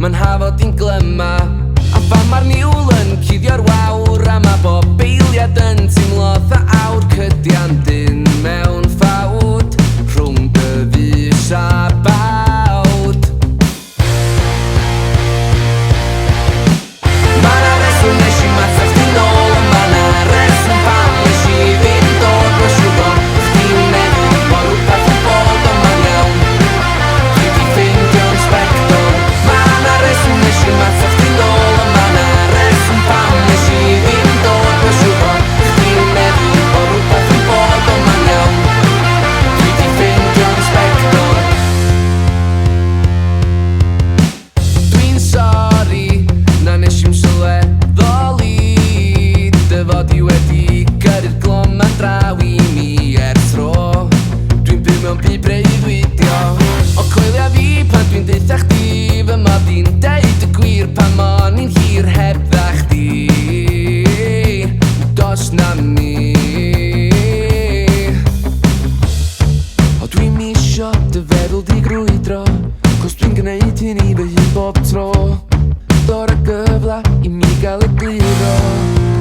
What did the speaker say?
Ma'n hafod i'n glyma A fan ma'r niwl yn cuddio'r wawr A ma bob beiliad yn teimlo dda awr Cydian dyn mewn ffawd Rhwng dy fys a bawd Ma' na reswm nes i matach chdi nôl A ma' na reswm pam nes i ddim dod Rwy'n siwr chdi'n meddwl bod rhywbeth yn bod Ond ma'n iawn Dwi di ffeindio'n sbectol Ma' na reswm nes i matach chdi nôl A ma' na reswm pam nes i ddim dod Rwy'n siwr chdi'n meddwl bod rhywbeth yn bod Ond ma'n iawn Dwi di ffeindio'n sbectol Dwi'n sori na nes i'm sylweddoli dy fod I wedi gyrru'r glwm a draw I mi ers tro Dwi'n byw mewn byd breuddwydio O coelio fi pan dwi'n deutha chdi Fy mod i'n deud y gwir pan mon i'n hir hebdda chdi Dos na mi O dwi'm isio dy feddwl di grwydro Cos dwi'n gwneud hyn I fy hun bob tro Dor y gyfla I mi gael y gliro